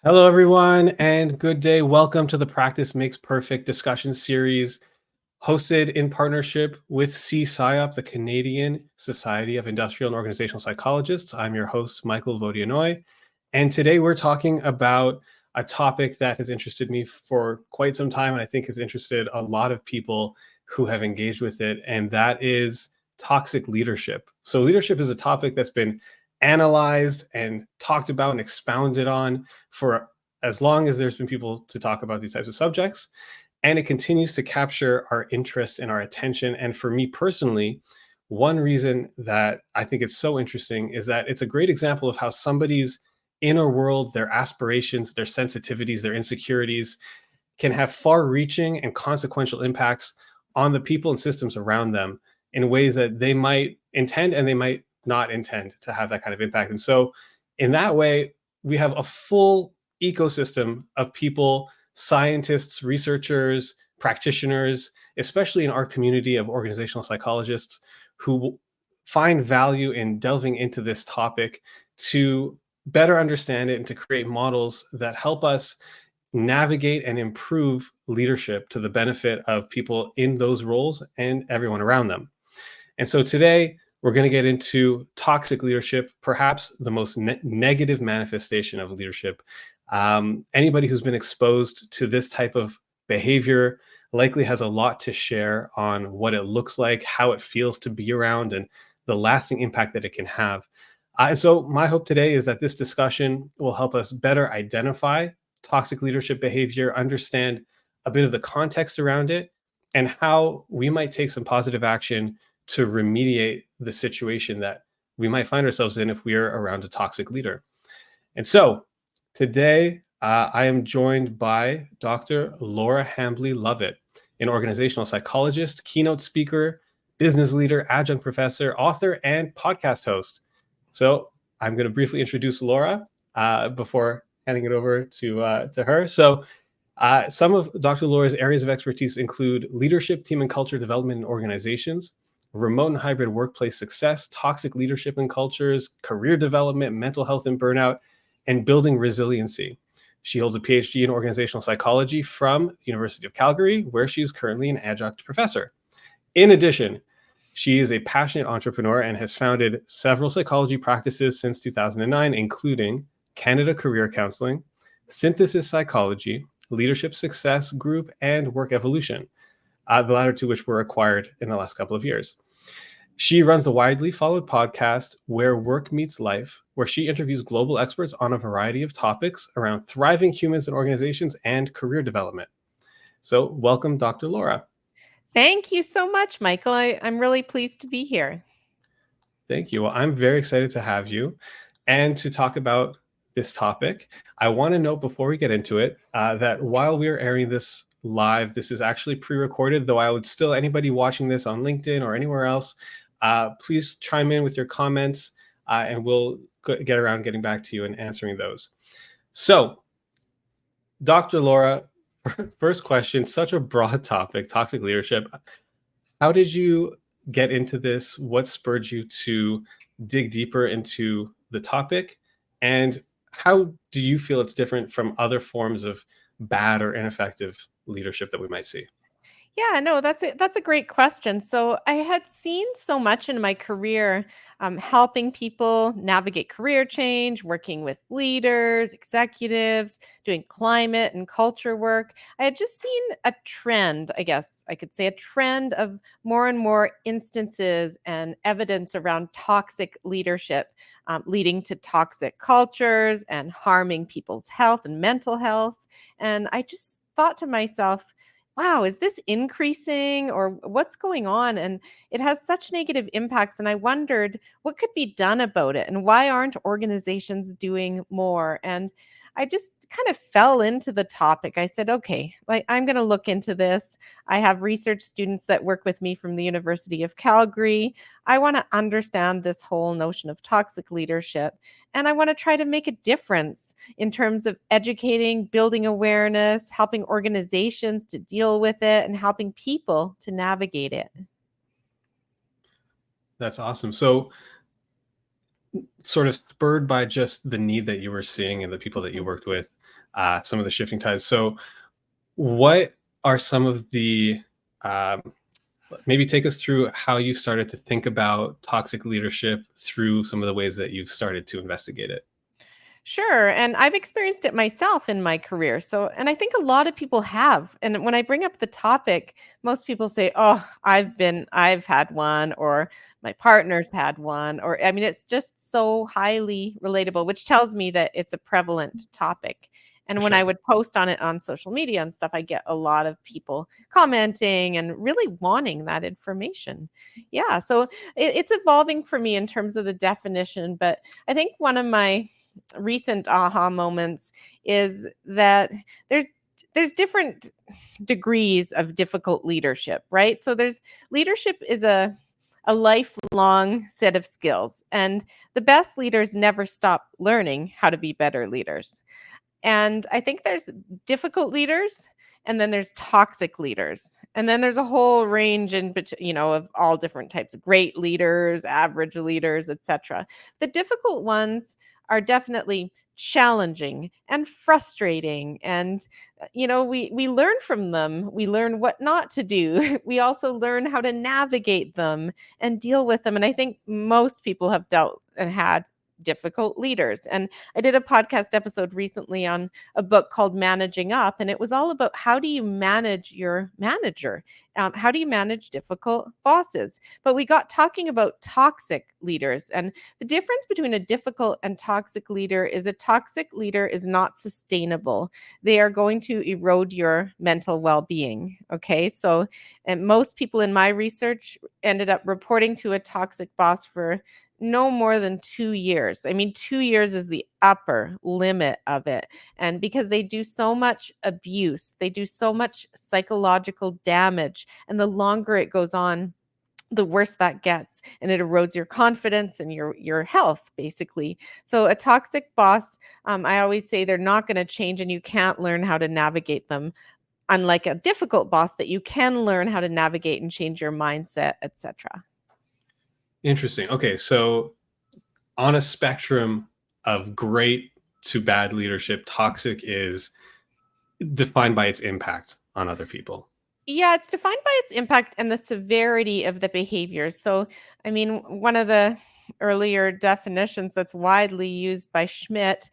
Hello, everyone, and good day. Welcome to the Practice Makes Perfect discussion series hosted in partnership with CSIOP, the Canadian Society of Industrial and Organizational Psychologists. I'm your host, Michael Vodianoy, and today we're talking about a topic that has interested me for quite some time, and I think has interested a lot of people who have engaged with it, and that is toxic leadership. So leadership is a topic that's been analyzed and talked about and expounded on for as long as there's been people to talk about these types of subjects. And it continues to capture our interest and our attention. And for me personally, one reason that I think it's so interesting is that it's a great example of how somebody's inner world, their aspirations, their sensitivities, their insecurities can have far reaching and consequential impacts on the people and systems around them in ways that they might intend and they might not intend to have that kind of impact. And so, in that way, we have a full ecosystem of people, scientists, researchers, practitioners, especially in our community of organizational psychologists, who find value in delving into this topic to better understand it and to create models that help us navigate and improve leadership to the benefit of people in those roles and everyone around them. And so today, we're going to get into toxic leadership, perhaps the most negative manifestation of leadership. Anybody who's been exposed to this type of behavior likely has a lot to share on what it looks like, how it feels to be around, and the lasting impact that it can have. And so my hope today is that this discussion will help us better identify toxic leadership behavior, understand a bit of the context around it, and how we might take some positive action to remediate the situation that we might find ourselves in if we are around a toxic leader. And so today, I am joined by Dr. Laura Hambley Lovett, an organizational psychologist, keynote speaker, business leader, adjunct professor, author, and podcast host. So I'm going to briefly introduce Laura before handing it over to her. So some of Dr. Laura's areas of expertise include leadership, team and culture development in organizations, remote and hybrid workplace success, toxic leadership and cultures, career development, mental health and burnout, and building resiliency. She holds a PhD in organizational psychology from the University of Calgary, where she is currently an adjunct professor. In addition, she is a passionate entrepreneur and has founded several psychology practices since 2009, including Canada Career Counseling, Synthesis Psychology, Leadership Success Group, and Work Evolution, the latter two which were acquired in the last couple of years. She runs the widely followed podcast Where Work Meets Life, where she interviews global experts on a variety of topics around thriving humans and organizations and career development. So welcome, Dr. Laura. Thank you so much, Michael. I'm really pleased to be here. Thank you. Well, I'm very excited to have you and to talk about this topic. I want to note before we get into it that while we're airing this live, this is actually pre-recorded, though I would still, anybody watching this on LinkedIn or anywhere else, please chime in with your comments and we'll get around getting back to you and answering those. So, Dr. Laura, first question, such a broad topic, toxic leadership. How did you get into this? What spurred you to dig deeper into the topic? And how do you feel it's different from other forms of bad or ineffective leadership that we might see? Yeah, no, that's a great question. So I had seen so much in my career, helping people navigate career change, working with leaders, executives, doing climate and culture work. I had just seen a trend, I guess I could say, a trend of more and more instances and evidence around toxic leadership, leading to toxic cultures and harming people's health and mental health. And I just thought to myself, wow, is this increasing or what's going on? And it has such negative impacts. And I wondered what could be done about it and why aren't organizations doing more? And I just kind of fell into the topic. I said, okay, like I'm going to look into this. I have research students that work with me from the University of Calgary. I want to understand this whole notion of toxic leadership. And I want to try to make a difference in terms of educating, building awareness, helping organizations to deal with it, and helping people to navigate it. That's awesome. So, sort of spurred by just the need that you were seeing and the people that you Mhm. worked with, some of the shifting tides. So what are some of the, um, maybe take us through how you started to think about toxic leadership through some of the ways that you've started to investigate it. Sure. And I've experienced it myself in my career. So, and I think a lot of people have. And when I bring up the topic, most people say, "Oh, I've had one," or "My partner's had one," or I mean, it's just so highly relatable, which tells me that it's a prevalent topic. For And when I sure. would post on it on social media and stuff, I get a lot of people commenting and really wanting that information. Yeah. So it's evolving for me in terms of the definition. But I think one of my recent aha moments is that there's there's different degrees of difficult leadership, right? So there's leadership is a lifelong set of skills, and the best leaders never stop learning how to be better leaders. And I think there's difficult leaders, and then there's toxic leaders. And then there's a whole range of all different types of great leaders, average leaders, etc. The difficult ones are definitely challenging and frustrating, and we learn from them. We learn what not to do. We also learn how to navigate them and deal with them. And I think most people have dealt and had difficult leaders. And I did a podcast episode recently on a book called Managing Up, and it was all about how do you manage your manager? How do you manage difficult bosses? But we got talking about toxic leaders, and the difference between a difficult and toxic leader is a toxic leader is not sustainable. They are going to erode your mental well-being. Okay. So, and most people in my research ended up reporting to a toxic boss for no more than 2 years. I mean, 2 years is the upper limit of it. And because they do so much abuse, they do so much psychological damage, and the longer it goes on, the worse that gets, and it erodes your confidence and your health, basically. So a toxic boss, I always say they're not going to change, and you can't learn how to navigate them. Unlike a difficult boss, that you can learn how to navigate and change your mindset, etc. Interesting. Okay, so on a spectrum of great to bad leadership, toxic is defined by its impact on other people. Yeah, it's defined by its impact and the severity of the behaviors. So, I mean, one of the earlier definitions that's widely used by Schmidt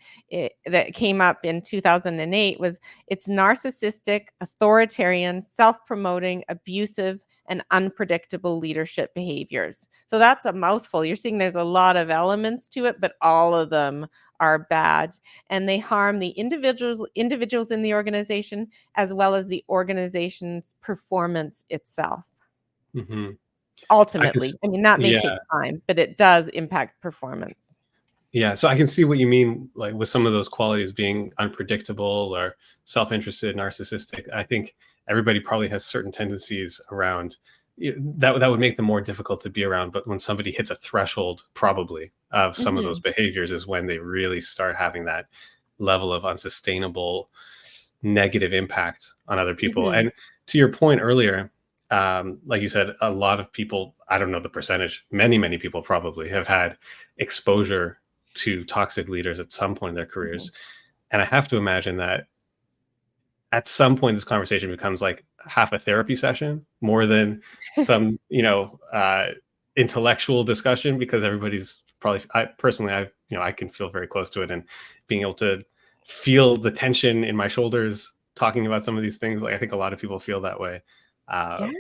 that came up in 2008 was it's narcissistic, authoritarian, self promoting, abusive, and unpredictable leadership behaviors. So that's a mouthful. You're seeing there's a lot of elements to it, but all of them are bad, and they harm the individuals in the organization as well as the organization's performance itself. Hmm. Ultimately, I mean, that may Yeah, take time, but it does impact performance. yeah. So I can see what you mean, like with some of those qualities being unpredictable or self-interested, narcissistic. I think everybody probably has certain tendencies around that would make them more difficult to be around. But when somebody hits a threshold, probably of some of those Mhm, behaviors, is when they really start having that level of unsustainable negative impact on other people. mhm. And to your point earlier, like you said, a lot of people, I don't know the percentage, many people probably have had exposure to toxic leaders at some point in their Mhm. careers. And I have to imagine that at some point this conversation becomes like half a therapy session more than some, intellectual discussion, because everybody's probably, I personally, I can feel very close to it, and being able to feel the tension in my shoulders talking about some of these things. Like I think a lot of people feel that way. Yeah, Uh,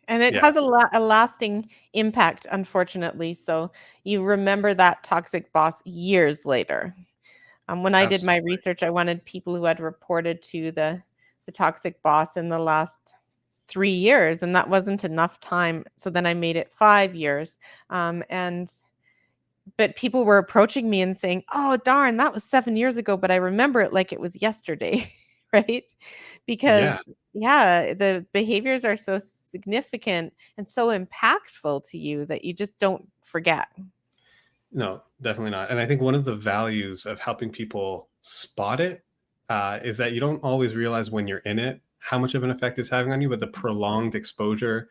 and it yeah, has a lasting impact, unfortunately, so you remember that toxic boss years later. When I did my absolutely. research, I wanted people who had reported to the toxic boss in the last 3 years, and that wasn't enough time, so then I made it 5 years, and but people were approaching me and saying, "Oh, darn, that was 7 years ago, but I remember it like it was yesterday," right? Yeah. Because, yeah, the behaviors are so significant and so impactful to you that you just don't forget. No, definitely not. And I think one of the values of helping people spot it, is that you don't always realize when you're in it how much of an effect it's having on you, but the prolonged exposure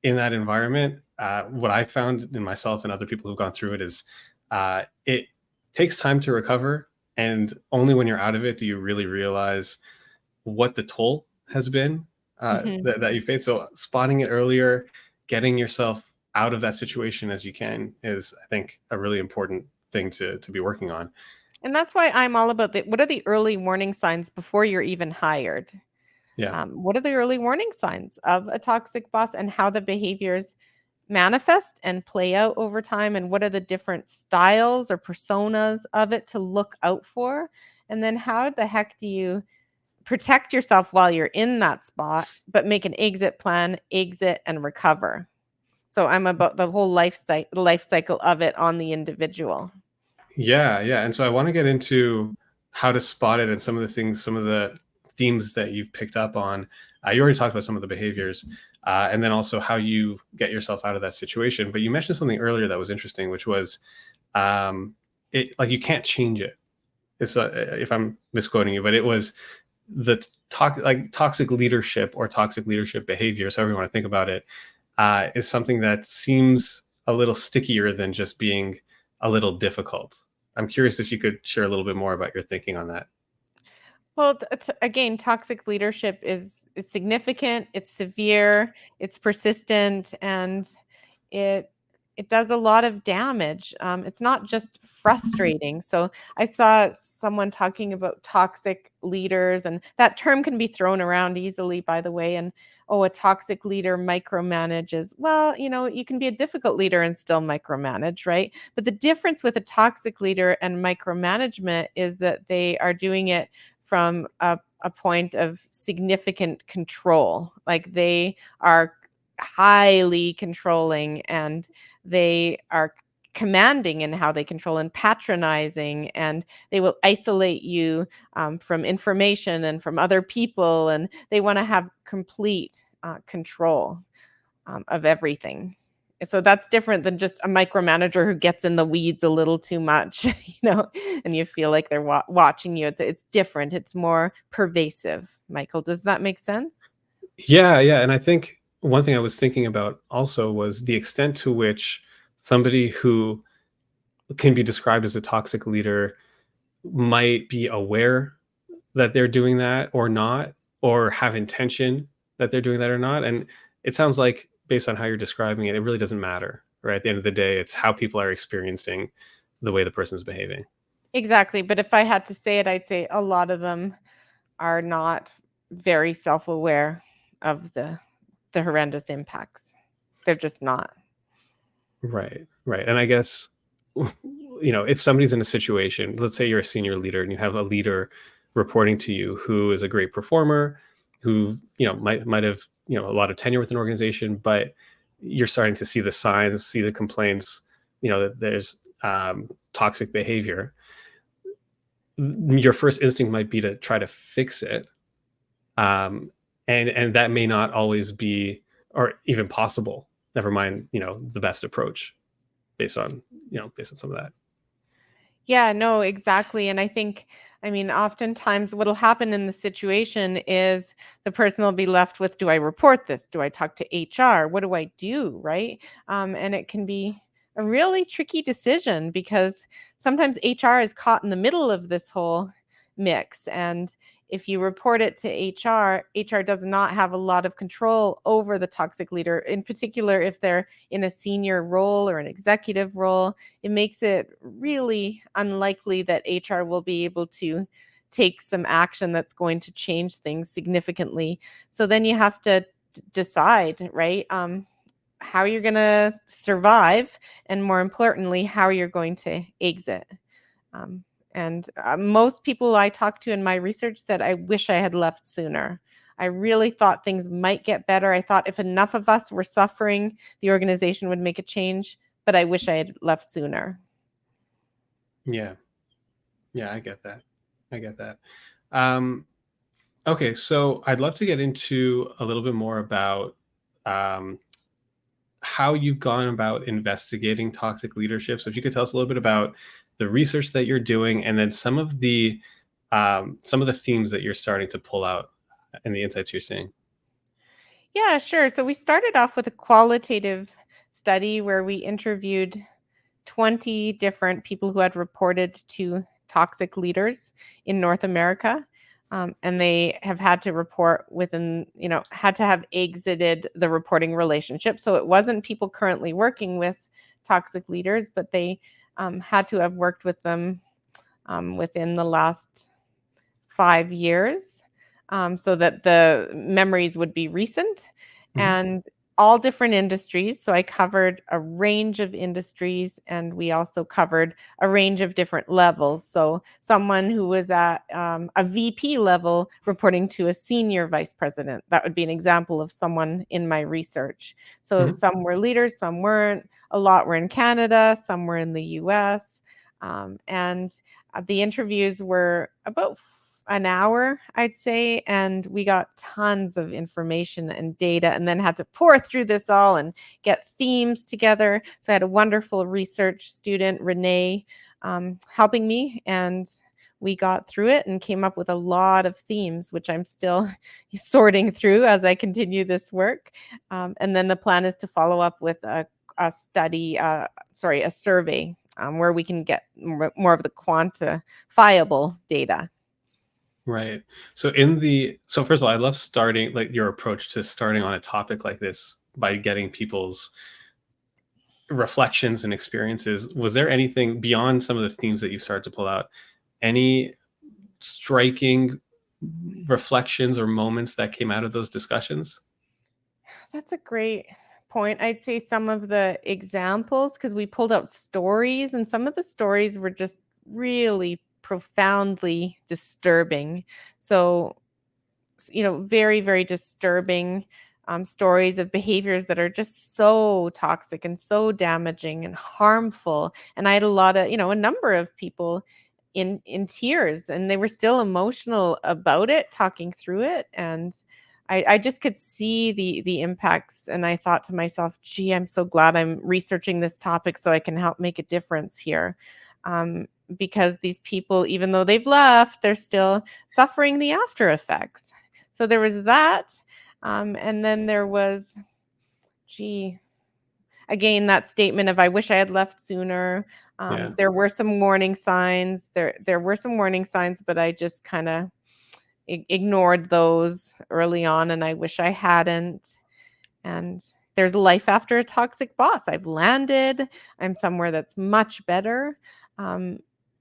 in that environment, what I found in myself and other people who've gone through it is, it takes time to recover, And only when you're out of it do you really realize what the toll has been Mhm. that you've paid. So spotting it earlier, getting yourself out of that situation as you can is, I think, a really important thing to be working on. And that's why I'm all about what are the early warning signs before you're even hired? Yeah. What are the early warning signs of a toxic boss and how the behaviors manifest and play out over time? And what are the different styles or personas of it to look out for? And then how the heck do you protect yourself while you're in that spot, but make an exit plan, exit and recover? So I'm about the whole life cycle of it on the individual. Yeah, yeah. And so I want to get into how to spot it and some of the things, some of the themes that you've picked up on. You already talked about some of the behaviors, and then also how you get yourself out of that situation. But you mentioned something earlier that was interesting, which was um, it like you can't change it. It's if I'm misquoting you, but it was the toxic leadership or toxic leadership behaviors, however you want to think about it, is something that seems a little stickier than just being a little difficult. I'm curious if you could share a little bit more about your thinking on that. Well, again, toxic leadership is significant, it's severe, it's persistent, and it it does a lot of damage. It's not just frustrating. So I saw someone talking about toxic leaders, and that term can be thrown around easily, by the way. And oh, a toxic leader micromanages. Well, you can be a difficult leader and still micromanage, right? But the difference with a toxic leader and micromanagement is that they are doing it from a point of significant control. Like they are highly controlling and they are commanding in how they control and patronizing, and they will isolate you from information and from other people, and they want to have complete control of everything. So that's different than just a micromanager who gets in the weeds a little too much, and you feel like they're watching you. It's different. It's more pervasive. Michael, does that make sense? Yeah, yeah. And I think one thing I was thinking about also was the extent to which somebody who can be described as a toxic leader might be aware that they're doing that or not, or have intention that they're doing that or not. And it sounds like, based on how you're describing it, it really doesn't matter, right? At the end of the day, it's how people are experiencing the way the person's behaving. Exactly. But if I had to say it, I'd say a lot of them are not very self-aware of the horrendous impacts. They're just not. Right, right. And I guess, if somebody's in a situation, let's say you're a senior leader and you have a leader reporting to you who is a great performer, who, might have, a lot of tenure with an organization, but you're starting to see the signs, see the complaints, that there's toxic behavior. Your first instinct might be to try to fix it. Um, and that may not always be, or even possible, never mind, the best approach based on some of that. Yeah, no, exactly. And I mean, oftentimes what'll happen in the situation is the person will be left with, do I report this? Do I talk to HR? What do I do? Right. And it can be a really tricky decision because sometimes HR is caught in the middle of this whole mix. And if you report it to HR does not have a lot of control over the toxic leader, in particular, if they're in a senior role or an executive role. It makes it really unlikely that HR will be able to take some action that's going to change things significantly. So then you have to decide, right? How you're going to survive, and more importantly, how you're going to exit. And most people I talked to in my research said, I wish I had left sooner. I really thought things might get better. I thought if enough of us were suffering, the organization would make a change, but I wish I had left sooner. Yeah. Yeah, I get that. I get that. Um, okay, so I'd love to get into a little bit more about um, how you've gone about investigating toxic leadership. So if you could tell us a little bit about the research that you're doing, and then some of the themes that you're starting to pull out and the insights you're seeing. Yeah, sure. So we started off with a qualitative study where we interviewed 20 different people who had reported to toxic leaders in North America. And they have had to report within, had to have exited the reporting relationship. So it wasn't people currently working with toxic leaders, but they had to have worked with them within the last 5 years, so that the memories would be recent, Mhm. and all different industries. So I covered a range of industries, and we also covered a range of different levels. So someone who was at a VP level reporting to a senior vice president, that would be an example of someone in my research. So Mhm. some were leaders, some weren't. A lot were in Canada, some were in the US. And the interviews were about an hour, I'd say, and we got tons of information and data, and then had to pour through this all and get themes together. So I had a wonderful research student, Renee, helping me, and we got through it and came up with a lot of themes, which I'm still sorting through as I continue this work. And then the plan is to follow up with a survey, where we can get more of the quantifiable data. Right. So first of all, I love starting like your approach to starting on a topic like this by getting people's reflections and experiences. Was there anything beyond some of the themes that you started to pull out, any striking reflections or moments that came out of those discussions? That's a great point. I'd say some of the examples, because we pulled out stories, and some of the stories were just really profoundly disturbing. So, very, very disturbing stories of behaviors that are just so toxic and so damaging and harmful. And I had a number of people in tears, and they were still emotional about it, talking through it. And I just could see the impacts. And I thought to myself, gee, I'm so glad I'm researching this topic so I can help make a difference here. Because these people, even though they've left, they're still suffering the after effects. So there was that. And then there was, gee, again, that statement of I wish I had left sooner. Yeah. There were some warning signs. There were some warning signs, but I just kind of ignored those early on, and I wish I hadn't. And there's a life after a toxic boss. I've landed. I'm somewhere that's much better. Um,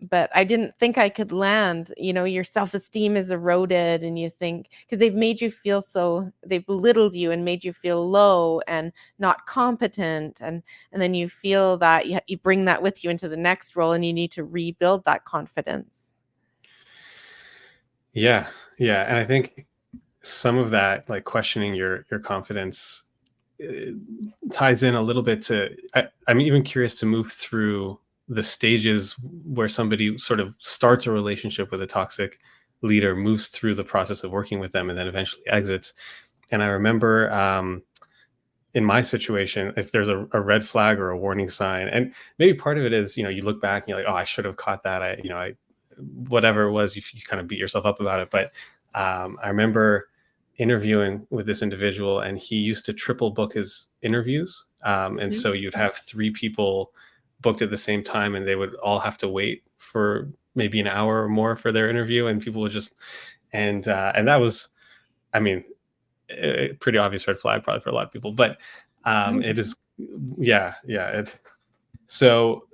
but I didn't think I could land. Your self-esteem is eroded, and you think, because they've belittled you and made you feel low and not competent, and then you feel that you bring that with you into the next role, and you need to rebuild that confidence. Yeah. Yeah. And I think some of that, like questioning your confidence, uh, ties in a little bit to I'm even curious to move through the stages where somebody sort of starts a relationship with a toxic leader, moves through the process of working with them, and then eventually exits. And I remember, in my situation, if there's a red flag or a warning sign, and maybe part of it is, you look back and you're like, oh, I should have caught that. I whatever it was, you kind of beat yourself up about it. But I remember interviewing with this individual, and he used to triple book his interviews. And Mhm. so you'd have three people booked at the same time, and they would all have to wait for maybe an hour or more for their interview. And people would just, and that was, I mean, a pretty obvious red flag probably for a lot of people, but it is, yeah, yeah. It's so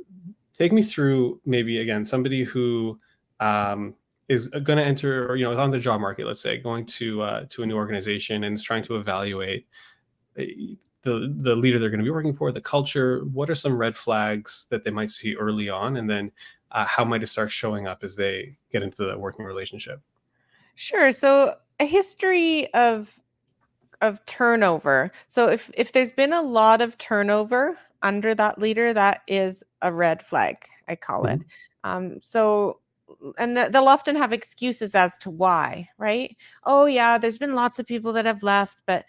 take me through maybe again somebody who um, is going to enter, or is on the job market, let's say, going to a new organization and is trying to evaluate uh, the leader they're going to be working for, the culture. What are some red flags that they might see early on, and then how might it start showing up as they get into the working relationship? Sure. So a history of turnover. So if there's been a lot of turnover under that leader, that is a red flag, I call it. Mhm. So and they'll often have excuses as to why, right? Oh yeah, there's been lots of people that have left, but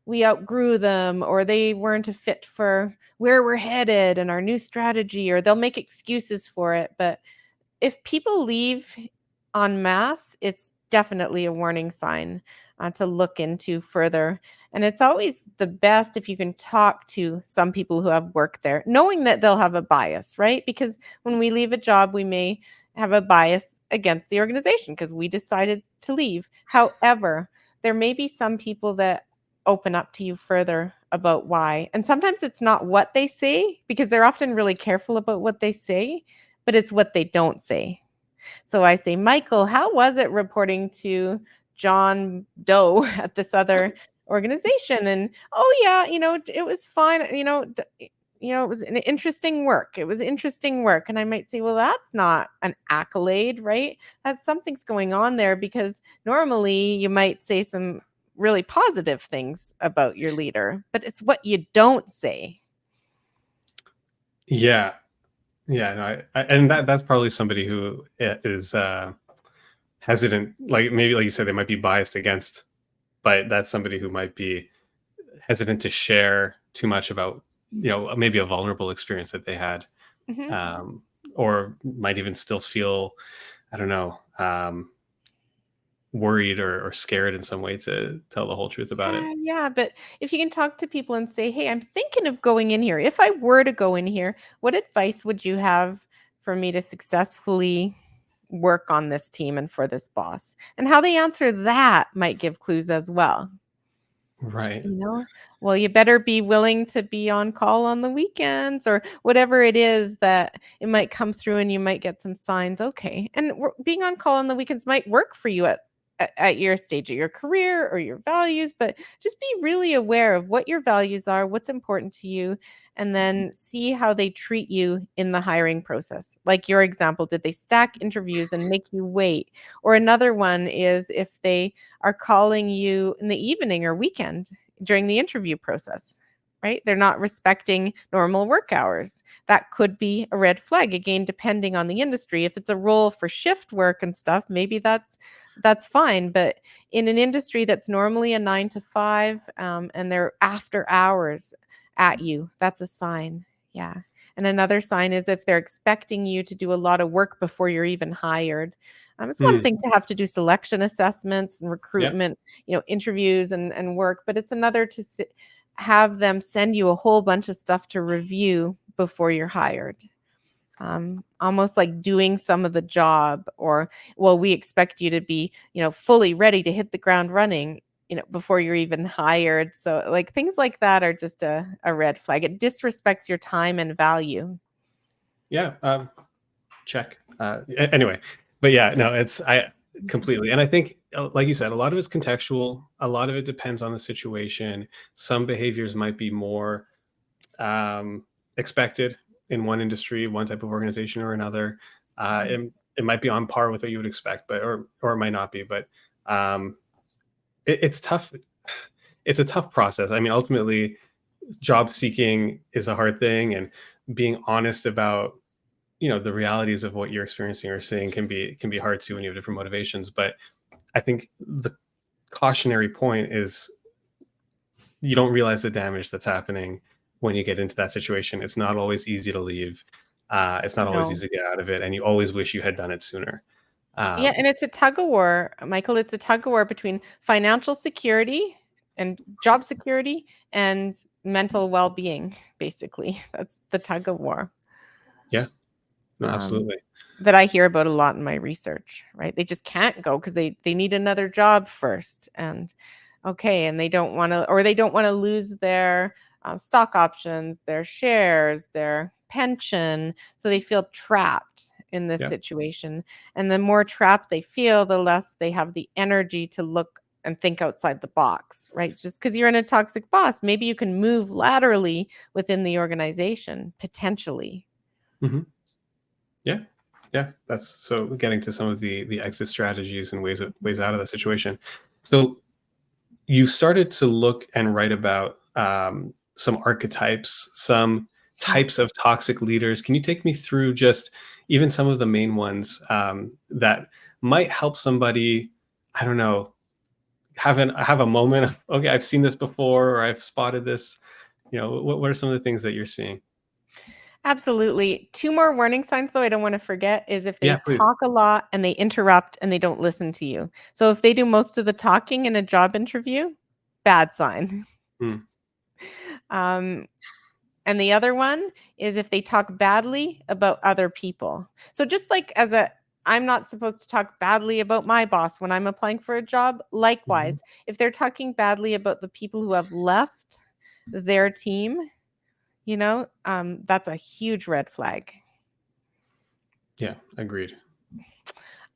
we outgrew them, or they weren't a fit for where we're headed and our new strategy, or they'll make excuses for it. But if people leave en masse, it's definitely a warning sign to look into further. And it's always the best if you can talk to some people who have worked there, knowing that they'll have a bias, right? Because when we leave a job, we may have a bias against the organization because we decided to leave. However, there may be some people that open up to you further about why. And sometimes it's not what they say, because they're often really careful about what they say, but it's what they don't say. So I say, Michael, how was it reporting to John Doe at this other organization? And oh yeah, it was fine. It was an interesting work. It was interesting work. And I might say, well, that's not an accolade, right? That's something's going on there, because normally you might say some really positive things about your leader, but it's what you don't say. Yeah. Yeah. No, and that's probably somebody who is hesitant, like maybe like you said, they might be biased against, but that's somebody who might be hesitant to share too much about, maybe a vulnerable experience that they had, Mhm. um, or might even still feel, I don't know, worried or scared in some way to tell the whole truth about it. Yeah, but if you can talk to people and say, "Hey, I'm thinking of going in here. If I were to go in here, what advice would you have for me to successfully work on this team and for this boss?" And how they answer that might give clues as well. Right. Well, you better be willing to be on call on the weekends, or whatever it is that it might come through, and you might get some signs. Okay. And being on call on the weekends might work for you at your stage of your career or your values, but just be really aware of what your values are, what's important to you, and then see how they treat you in the hiring process. Like your example, did they stack interviews and make you wait? Or another one is if they are calling you in the evening or weekend during the interview process, right? They're not respecting normal work hours. That could be a red flag, again, depending on the industry. If it's a role for shift work and stuff, maybe that's fine. But in an industry that's normally a 9 to 5, and they're after hours at you, that's a sign. Yeah. And another sign is if they're expecting you to do a lot of work before you're even hired. It's one Mm. thing to have to do selection assessments and Yep. recruitment, interviews and work, but it's another to have them send you a whole bunch of stuff to review before you're hired. Almost like doing some of the job, or, well, we expect you to be, fully ready to hit the ground running, before you're even hired. So like things like that are just a red flag. It disrespects your time and value. Yeah. Check. Anyway, but yeah, no, it's I completely, and I think, like you said, a lot of it's contextual. A lot of it depends on the situation. Some behaviors might be more um, expected in one industry, one type of organization or another. Mhm. It might be on par with what you would expect, but or it might not be. But um, it's tough. It's a tough process. I mean, ultimately, job seeking is a hard thing, and being honest about the realities of what you're experiencing or seeing can be hard too when you have different motivations. But I think the cautionary point is you don't realize the damage that's happening when you get into that situation. It's not always easy to leave. It's not always No. easy to get out of it, and you always wish you had done it sooner. Yeah, um, and it's a tug of war, Michael. It's a tug of war between financial security and job security and mental well-being, basically. That's the tug of war. yeah, no, Um, absolutely. that I hear about a lot in my research, right? They just can't go because they need another job first, and okay, and they don't want to, or they don't want to lose their stock options, their shares, their pension, so they feel trapped in this Yeah. situation. And the more trapped they feel, the less they have the energy to look and think outside the box, right? Just because you're in a toxic boss, maybe you can move laterally within the organization potentially. Hmm. Yeah. Yeah, that's so getting to some of the exit strategies and ways out of the situation. So you started to look and write about some archetypes, some types of toxic leaders. Can you take me through just even some of the main ones that might help somebody? I don't know, have a moment of, okay, I've seen this before, or I've spotted this. What are some of the things that you're seeing? Absolutely. Two more warning signs, though, I don't want to forget is if they Yeah, please. talk a lot and they interrupt and they don't listen to you. So if they do most of the talking in a job interview, bad sign. Mm, Um, and the other one is if they talk badly about other people. So just like I'm not supposed to talk badly about my boss when I'm applying for a job. mhm. Likewise, if they're talking badly about the people who have left their team, that's a huge red flag. Yeah, agreed.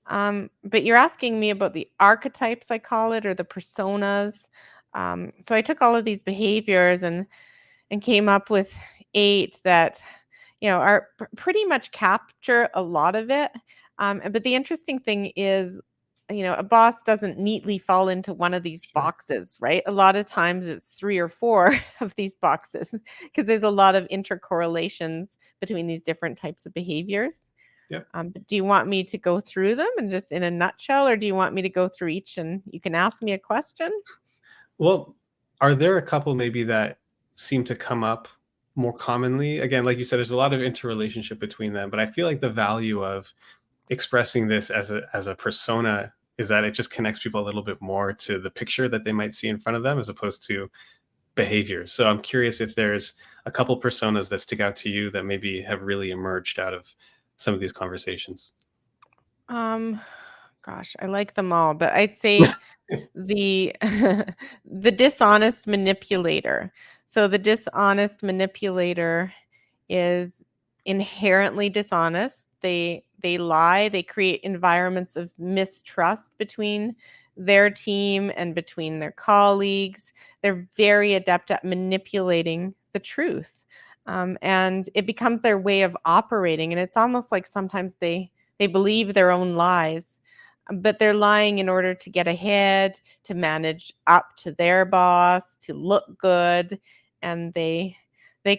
But you're asking me about the archetypes, I call it, or the personas. So I took all of these behaviors and came up with 8 that are pretty much capture a lot of it. But the interesting thing is, a boss doesn't neatly fall into one of these Sure. boxes, right? A lot of times it's 3 or 4 of these boxes because there's a lot of intercorrelations between these different types of behaviors. Yep. But do you want me to go through them and just in a nutshell, or do you want me to go through each and you can ask me a question? Well, are there a couple maybe that seem to come up more commonly? Again, like you said, there's a lot of interrelationship between them, but I feel like the value of expressing this as a persona is that it just connects people a little bit more to the picture that they might see in front of them as opposed to behaviors. So I'm curious if there's a couple personas that stick out to you that maybe have really emerged out of some of these conversations. Um, Gosh, I like them all, but I'd say the the dishonest manipulator. So the dishonest manipulator is inherently dishonest. They lie, they create environments of mistrust between their team and between their colleagues. They're very adept at manipulating the truth. And it becomes their way of operating. And it's almost like sometimes they believe their own lies, but they're lying in order to get ahead, to manage up to their boss, to look good, and they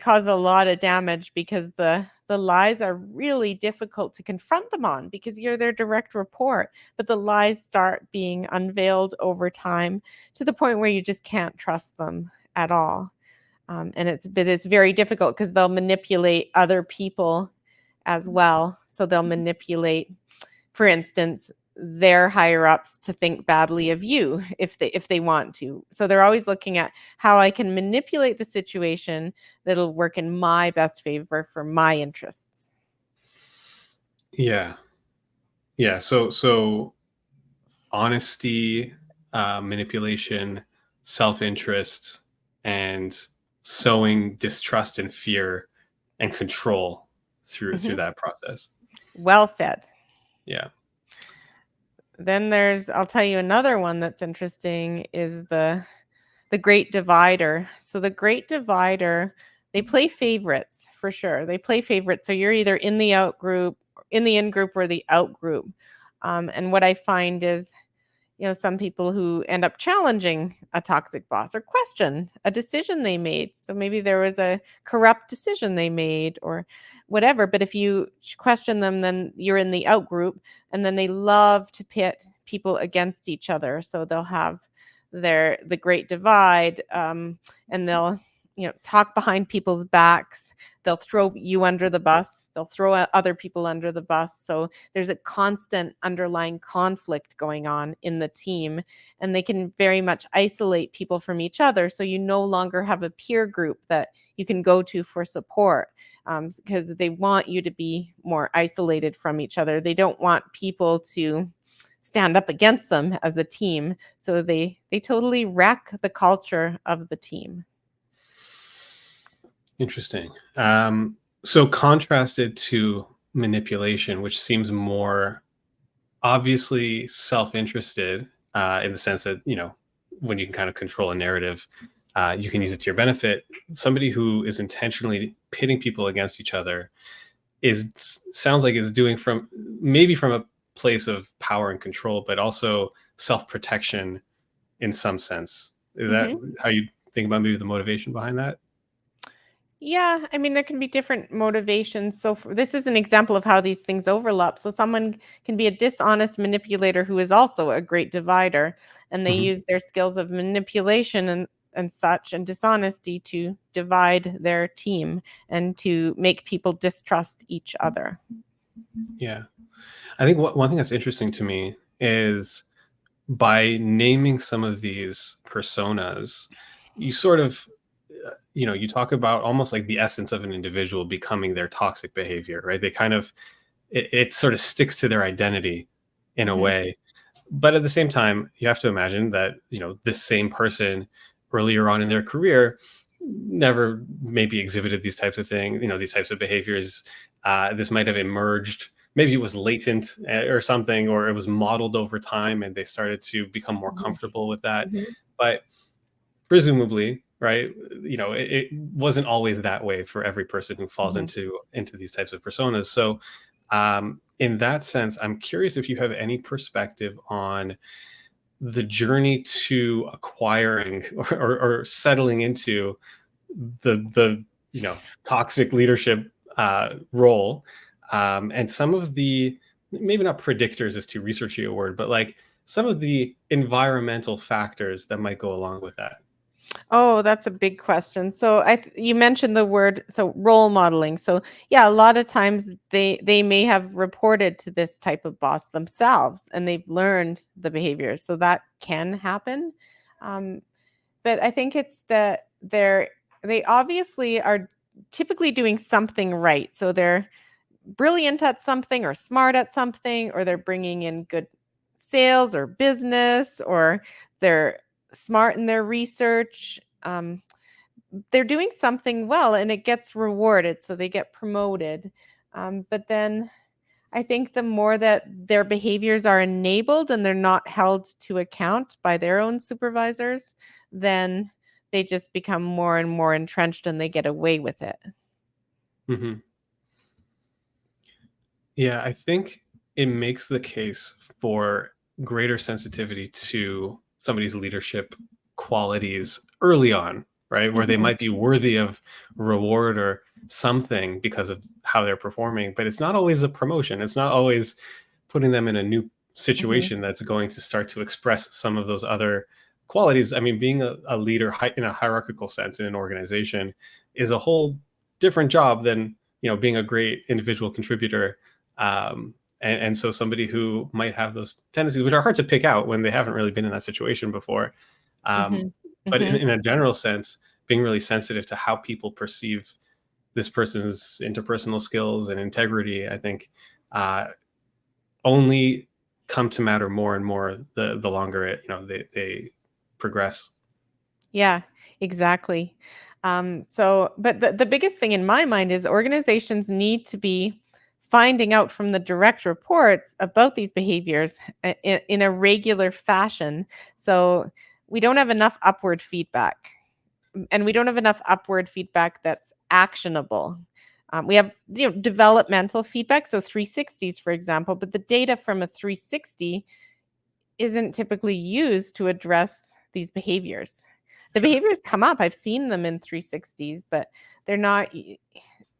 cause a lot of damage because the lies are really difficult to confront them on because you're their direct report, but the lies start being unveiled over time to the point where you just can't trust them at all. And it's very difficult because they'll manipulate other people as well. So they'll manipulate, for instance, their higher ups to think badly of you if they want to. So they're always looking at how I can manipulate the situation that'll work in my best favor for my interests. Yeah. Yeah. So honesty, manipulation, self-interest, and sowing distrust and fear and control through Mhm. that process. Well said. Yeah. Then I'll tell you another one that's interesting is the great divider. So the great divider, they play favorites for sure. They play favorites. So you're either in the out group, in the in group, or the out group. And what I find is, some people who end up challenging a toxic boss or question a decision they made. So maybe there was a corrupt decision they made or whatever. But if you question them, then you're in the out group, and then they love to pit people against each other. So they'll have the great divide, and they'll talk behind people's backs. They'll throw you under the bus. They'll throw other people under the bus. So there's a constant underlying conflict going on in the team, and they can very much isolate people from each other. So you no longer have a peer group that you can go to for support, because they want you to be more isolated from each other. They don't want people to stand up against them as a team. So they totally wreck the culture of the team. Interesting. So contrasted to manipulation, which seems more obviously self-interested, in the sense that, when you can kind of control a narrative, you can use it to your benefit. Somebody who is intentionally pitting people against each other sounds like is doing from a place of power and control, but also self-protection in some sense. Is that Mhm. how you think about maybe the motivation behind that? Yeah, I mean, there can be different motivations. So this is an example of how these things overlap. So someone can be a dishonest manipulator who is also a great divider, and they Mhm. use their skills of manipulation and and such, and dishonesty to divide their team and to make people distrust each other. Yeah. I think one thing that's interesting to me is by naming some of these personas, you sort of, you talk about almost like the essence of an individual becoming their toxic behavior, right? They kind of, it sort of sticks to their identity in a Mhm. way. But at the same time, you have to imagine that, this same person earlier on in their career never maybe exhibited these types of things, these types of behaviors. This might have emerged. Maybe it was latent or something, or it was modeled over time and they started to become more Mhm. comfortable with that. Mhm. But presumably, right, it wasn't always that way for every person who falls Mhm. into these types of personas. So in that sense, I'm curious if you have any perspective on the journey to acquiring or settling into the toxic leadership role, and some of the, maybe not predictors is too researchy a word, but like some of the environmental factors that might go along with that. Oh, that's a big question. So you mentioned the word, so role modeling. So yeah, a lot of times they may have reported to this type of boss themselves and they've learned the behavior. So that can happen. Um, but I think it's that they obviously are typically doing something right. So they're brilliant at something or smart at something, or they're bringing in good sales or business, or they're smart in their research. They're doing something well and it gets rewarded. So they get promoted. But then I think the more that their behaviors are enabled and they're not held to account by their own supervisors, then they just become more and more entrenched and they get away with it. Hmm. Yeah, I think it makes the case for greater sensitivity to somebody's leadership qualities early on, right? Where they Mhm, might be worthy of reward or something because of how they're performing, but it's not always a promotion. It's not always putting them in a new mhm, situation that's going to start to express some of those other qualities. I mean, being a leader in a hierarchical sense in an organization is a whole different job than, being a great individual contributor, and so somebody who might have those tendencies, which are hard to pick out when they haven't really been in that situation before. Um, mhm, but in, mhm. in a general sense, being really sensitive to how people perceive this person's interpersonal skills and integrity, I think, uh, only come to matter more and more the longer they progress. Yeah, exactly. But the biggest thing in my mind is organizations need to be finding out from the direct reports about these behaviors in a regular fashion. So we don't have enough upward feedback, and we don't have enough upward feedback that's actionable. We have developmental feedback, so 360s, for example, but the data from a 360 isn't typically used to address these behaviors. The Sure. behaviors come up. I've seen them in 360s, but they're not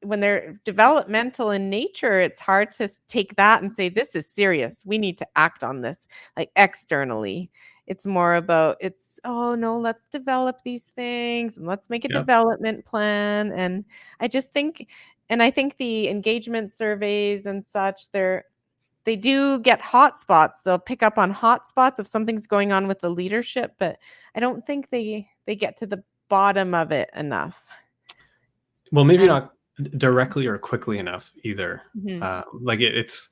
when they're developmental in nature, it's hard to take that and say this is serious. We need to act on this like externally. It's more about oh no, let's develop these things and let's make a Yep. development plan. And I just think and I think the engagement surveys and such, they do get hot spots. They'll pick up on hot spots if something's going on with the leadership, but I don't think they get to the bottom of it enough. Well, maybe And not directly or quickly enough either. mhm, Like it's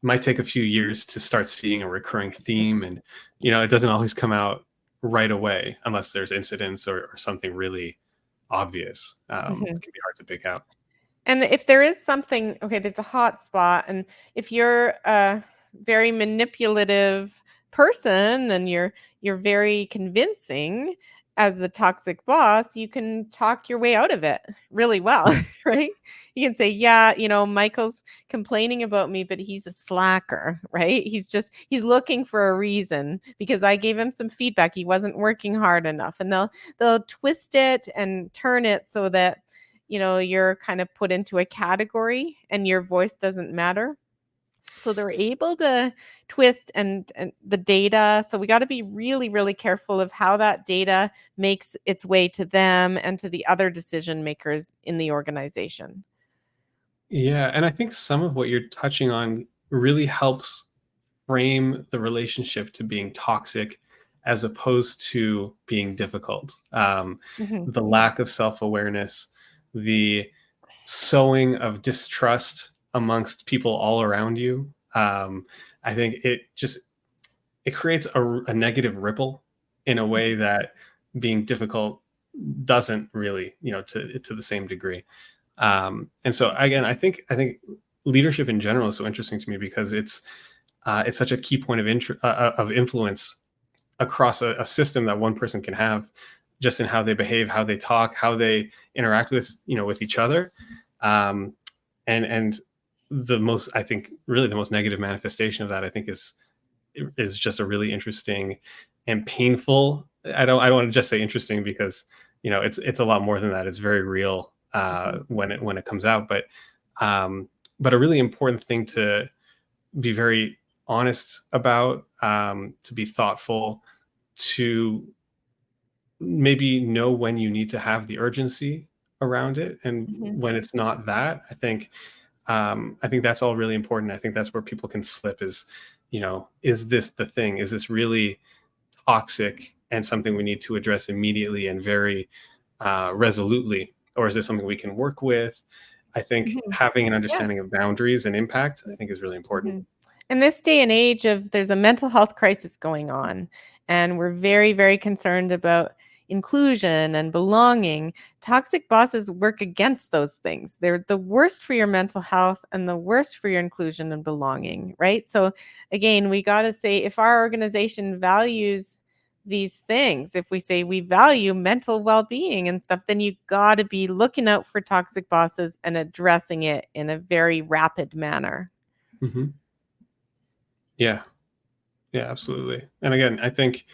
might take a few years to start seeing a recurring theme, and it doesn't always come out right away unless there's incidents or something really obvious. mhm. It can be hard to pick out. And if there is something, okay, that's a hot spot, and if you're a very manipulative person and you're very convincing as the toxic boss, you can talk your way out of it really well, right? You can say, "Yeah, Michael's complaining about me, but he's a slacker, right? He's looking for a reason because I gave him some feedback. He wasn't working hard enough." And they'll twist it and turn it so that you're kind of put into a category and your voice doesn't matter. So they're able to twist and the data. So we got to be really, really careful of how that data makes its way to them and to the other decision makers in the organization. Yeah, and I think some of what you're touching on really helps frame the relationship to being toxic as opposed to being difficult. Hmm. The lack of self-awareness, the sowing of distrust amongst people all around you. I think it creates a negative ripple in a way that being difficult doesn't really, to the same degree. And so again, I think leadership in general is so interesting to me because it's such a key point of influence across a system that one person can have, just in how they behave, how they talk, how they interact with each other. um, and the most, I think, really the most negative manifestation of that, I think, is just a really interesting and painful. I don't want to just say interesting because it's a lot more than that. It's very real Hmm. when it comes out, but a really important thing to be very honest about, to be thoughtful, to maybe know when you need to have the urgency around it, and Hmm. when it's not that. I think that's all really important. I think that's where people can slip is, is this the thing? Is this really toxic and something we need to address immediately and very resolutely? Or is this something we can work with? I think Hmm. having an Yeah. understanding of boundaries and impact, I think, is really important. Mhm. In this day and age of there's a mental health crisis going on, and we're very, very concerned about inclusion and belonging. Toxic bosses work against those things. They're the worst for your mental health and the worst for your inclusion and belonging, right? So again, we got to say if our organization values these things, if we say we value mental well-being and stuff, then you got to be looking out for toxic bosses and addressing it in a very rapid manner. Hmm. Yeah, yeah, absolutely. And again, I think,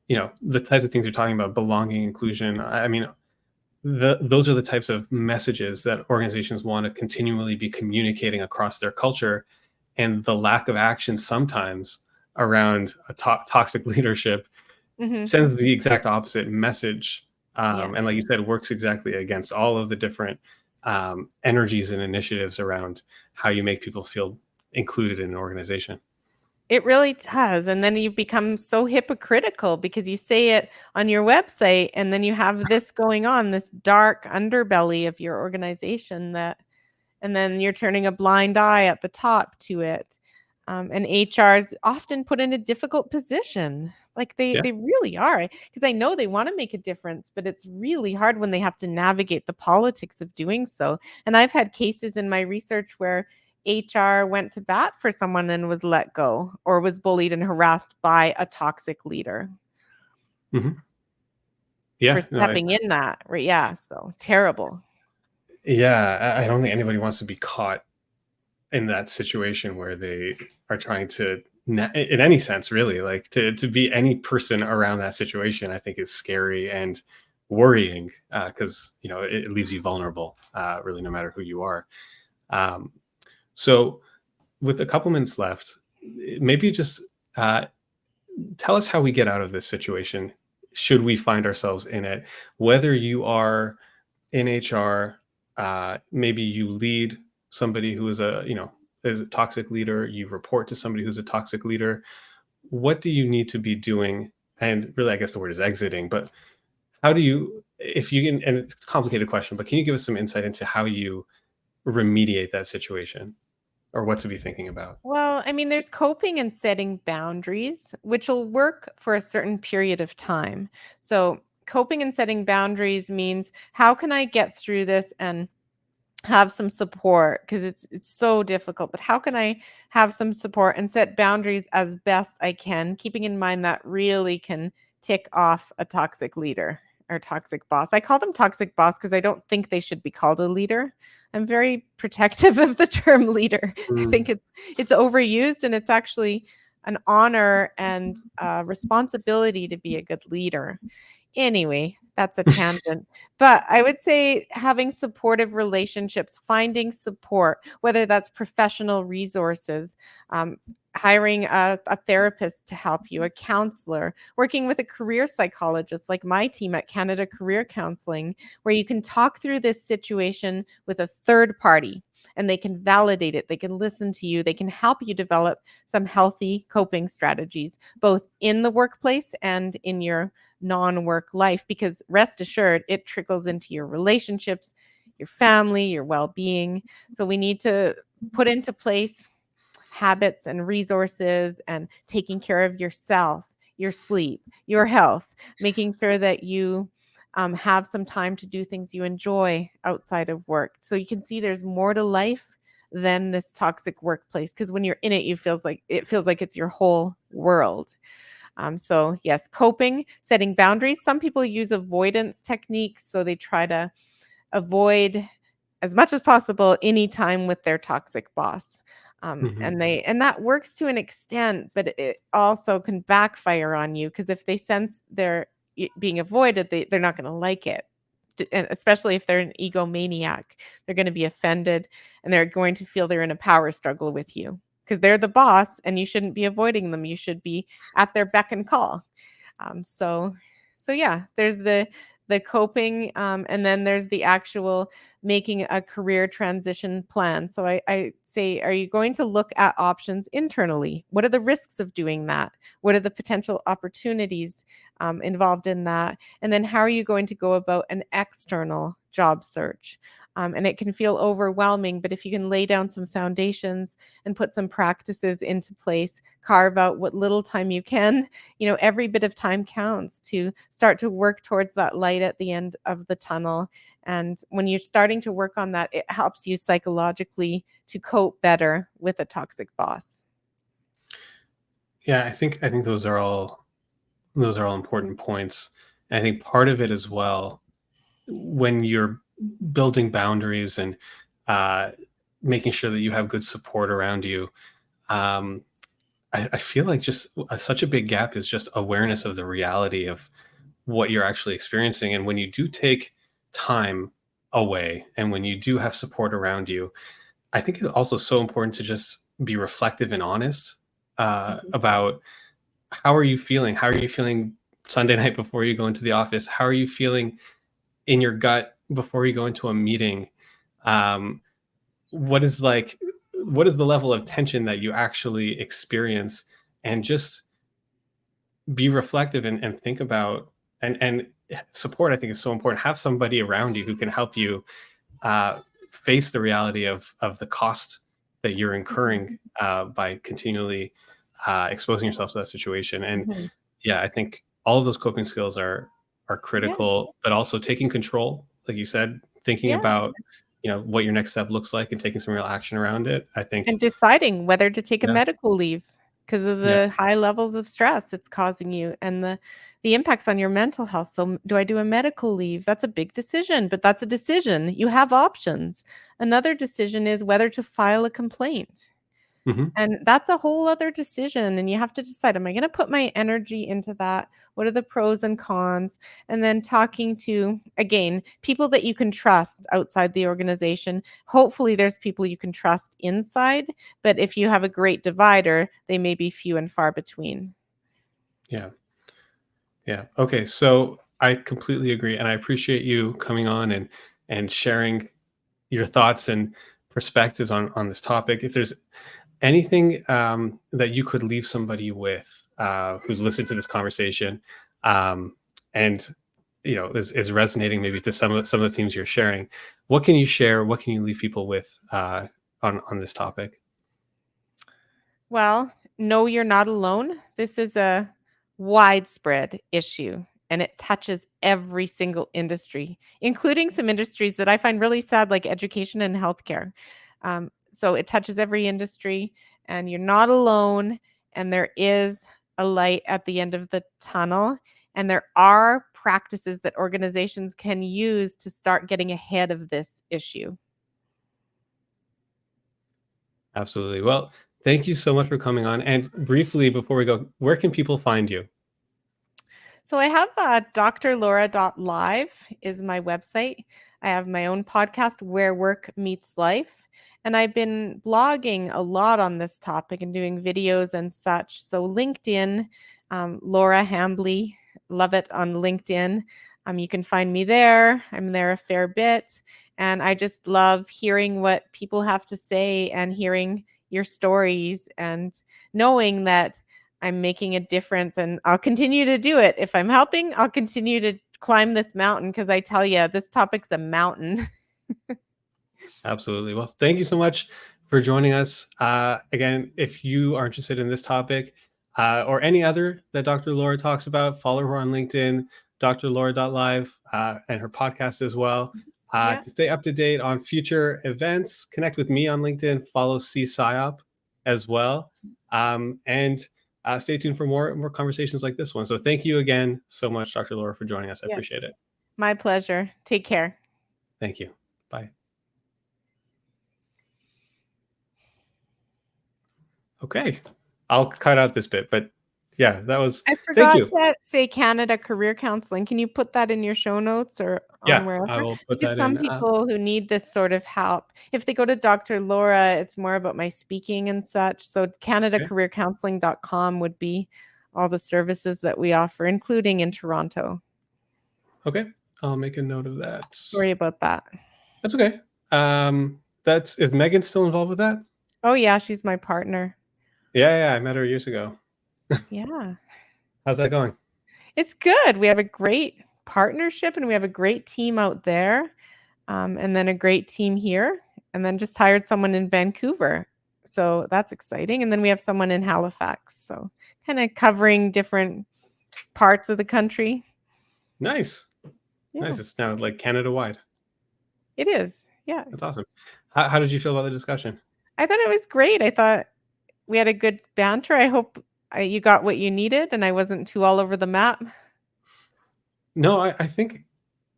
the types of things you're talking about, belonging, inclusion, I mean, those are the types of messages that organizations want to continually be communicating across their culture. And the lack of action sometimes around toxic leadership Mhm. sends the exact opposite message. Yeah. And like you said, works exactly against all of the different energies and initiatives around how you make people feel included in an organization. It really does, and then you become so hypocritical because you say it on your website, and then you have this going on, this dark underbelly of your organization that and then you're turning a blind eye at the top to it. And HR is often put in a difficult position. Like they Yeah. they really are, because I know they want to make a difference, but it's really hard when they have to navigate the politics of doing so. And I've had cases in my research where HR went to bat for someone and was let go or was bullied and harassed by a toxic leader Hmm. for Yeah. No, stepping in that. Right? Yeah. So terrible. yeah. I don't think anybody wants to be caught in that situation where they are trying to, in any sense, really, like to be any person around that situation, I think is scary and worrying, because it leaves you vulnerable, really, no matter who you are. Um, so with a couple minutes left, maybe just uh, tell us how we get out of this situation should we find ourselves in it, whether you are in HR, maybe you lead somebody who is a toxic leader, you report to somebody who's a toxic leader. What do you need to be doing? And really, I guess the word is exiting, but how do you, if you can, and it's a complicated question, but can you give us some insight into how you remediate that situation or what to be thinking about? Well, I mean, there's coping and setting boundaries, which will work for a certain period of time. So, coping and setting boundaries means how can I get through this and have some support because it's so difficult, but how can I have some support and set boundaries as best I can, keeping in mind that really can tick off a toxic leader or toxic boss. I call them toxic boss because I don't think they should be called a leader. I'm very protective of the term leader. I Mm, think it's overused, and it's actually an honor and responsibility to be a good leader. Anyway, That's a tangent. But I would say having supportive relationships, finding support, whether that's professional resources, um, hiring a therapist to help you, a counselor, working with a career psychologist like my team at Canada Career Counseling, where you can talk through this situation with a third party and they can validate it, they can listen to you, they can help you develop some healthy coping strategies, both in the workplace and in your non-work life, because rest assured it trickles into your relationships, your family, your well-being. So we need to put into place habits and resources and taking care of yourself, your sleep, your health, making sure that you have some time to do things you enjoy outside of work. So you can see there's more to life than this toxic workplace, because when you're in it, it feels like it's your whole world. So yes, coping, setting boundaries. Some people use avoidance techniques, so they try to avoid as much as possible any time with their toxic boss. Mhm. And that works to an extent, but it also can backfire on you, because if they sense they're being avoided, they're not going to like it. And especially if they're an egomaniac, they're going to be offended and they're going to feel they're in a power struggle with you, because they're the boss and you shouldn't be avoiding them. You should be at their beck and call. So yeah, there's the coping, and then there's the actual making a career transition plan. So I say, are you going to look at options internally? What are the risks of doing that? What are the potential opportunities involved in that? And then how are you going to go about an external job search? And it can feel overwhelming, but if you can lay down some foundations and put some practices into place, carve out what little time you can, every bit of time counts to start to work towards that light at the end of the tunnel. And when you're starting to work on that, it helps you psychologically to cope better with a toxic boss. Yeah, I think those are all important points. And I think part of it as well, when you're building boundaries and uh, making sure that you have good support around you, um, I feel like just such a big gap is just awareness of the reality of what you're actually experiencing. And when you do take time away and when you do have support around you, I think it's also so important to just be reflective and honest Mhm. about how are you feeling? How are you feeling Sunday night before you go into the office? How are you feeling in your gut before you go into a meeting? Um, what is like, what is the level of tension that you actually experience? And just be reflective and think about and support. I think is so important. Have somebody around you who can help you uh, face the reality of the cost that you're incurring by continually exposing yourself to that situation. And Mhm. yeah, I think all of those coping skills are Yeah. critical, but also taking control, like you said, thinking Yeah. about what your next step looks like and taking some real action around it. I think And deciding whether to take a yeah, medical leave because of yeah, the high levels of stress it's causing you and the impacts on your mental health. So, do I do a medical leave? That's a big decision, but that's a decision. You have options. Another decision is whether to file a complaint. hmm And that's a whole other decision, and you have to decide, am I gonna put my energy into that? What are the pros and cons? And then talking to, again, people that you can trust outside the organization. Hopefully, there's people you can trust inside, but if you have a great divider, they may be few and far between. yeah, yeah. Okay, so I completely agree, and I appreciate you coming on and sharing your thoughts and perspectives on this topic. If there's anything that you could leave somebody with who's listened to this conversation, um, and is resonating maybe to some of the themes you're sharing, what can you share? What can you leave people with on this topic? Well, no, you're not alone. This is a widespread issue and it touches every single industry, including some industries that I find really sad, like education and healthcare. So it touches every industry, and you're not alone. And there is a light at the end of the tunnel. And there are practices that organizations can use to start getting ahead of this issue. Absolutely. Well, thank you so much for coming on. And briefly before we go, where can people find you? So I have drlaura.live is my website. I have my own podcast, Where Work Meets Life. And I've been blogging a lot on this topic and doing videos and such. So LinkedIn, Laura Hambley Lovett on LinkedIn. You can find me there. I'm there a fair bit. And I just love hearing what people have to say and hearing your stories and knowing that I'm making a difference, and I'll continue to do it. If I'm helping, I'll continue to climb this mountain because I tell you, this topic's a mountain. Absolutely. Well, thank you so much for joining us. Again, if you are interested in this topic or any other that Dr. Laura talks about, follow her on LinkedIn, drlaura.live, and her podcast as well. Yeah. To stay up to date on future events, connect with me on LinkedIn, follow CSIOP as well. And stay tuned for more conversations like this one. So thank you again so much, Dr. Laura, for joining us. I Yeah. appreciate it. My pleasure. Take care. Thank you. Bye. Okay. I'll cut out this bit, but yeah, that was, I thank forgot you. to say Canada Career Counseling. Can you put that in your show notes or on Yeah, I wherever? will put Because that in. some people who need this sort of help, if they go to Dr. Laura, it's more about my speaking and such. So Okay. CanadaCareerCounseling.com would be all the services that we offer, including in Toronto. Okay. I'll make a note of that. Sorry about that. That's okay. Is Megan still involved with that? Oh, yeah, she's my partner. Yeah, I met her years ago. Yeah. How's that going? It's good. We have a great partnership and we have a great team out there, and then a great team here, and then just hired someone in Vancouver. So that's exciting. And then we have someone in Halifax. So kind of covering different parts of the country. Nice. Yeah, Nice. It's now like Canada wide. it is. Yeah. That's awesome. How did you feel about the discussion? I thought it was great. I thought we had a good banter. I hope you got what you needed and I wasn't too all over the map. No, I think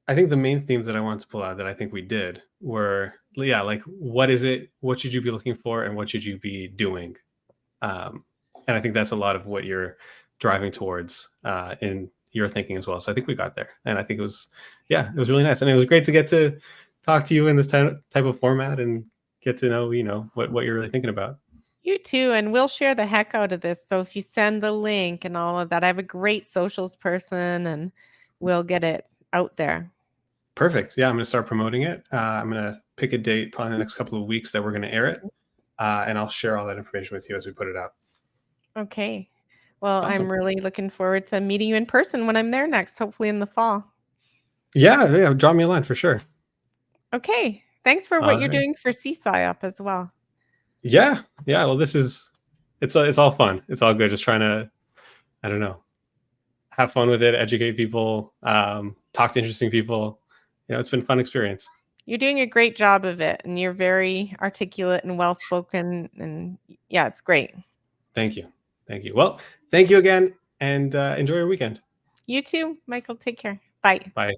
the main themes that I wanted to pull out that I think we did were, yeah, like what is it? What should you be looking for, and what should you be doing? And I think that's a lot of what you're driving towards in your thinking as well. So I think we got there, and I think it was really nice, and it was great to get to talk to you in this type of format and get to know what you're really thinking about. You too, and we'll share the heck out of this. So if you send the link and all of that, I have a great socials person and we'll get it out there. Perfect. Yeah, I'm going to start promoting it. I'm going to pick a date probably in the next couple of weeks that we're going to air it, and I'll share all that information with you as we put it out. Okay. Well, Awesome. I'm really looking forward to meeting you in person when I'm there next, hopefully in the fall. Yeah, drop me a line for sure. Okay. Thanks for what you're doing for CSIOP as well. Yeah. Well, it's all fun. It's all good. Just trying to, I don't know, have fun with it, educate people, talk to interesting people. It's been a fun experience. You're doing a great job of it, and you're very articulate and well-spoken, and yeah, it's great. Thank you. Well, thank you again, and enjoy your weekend. You too, Michael. Take care. Bye. Bye.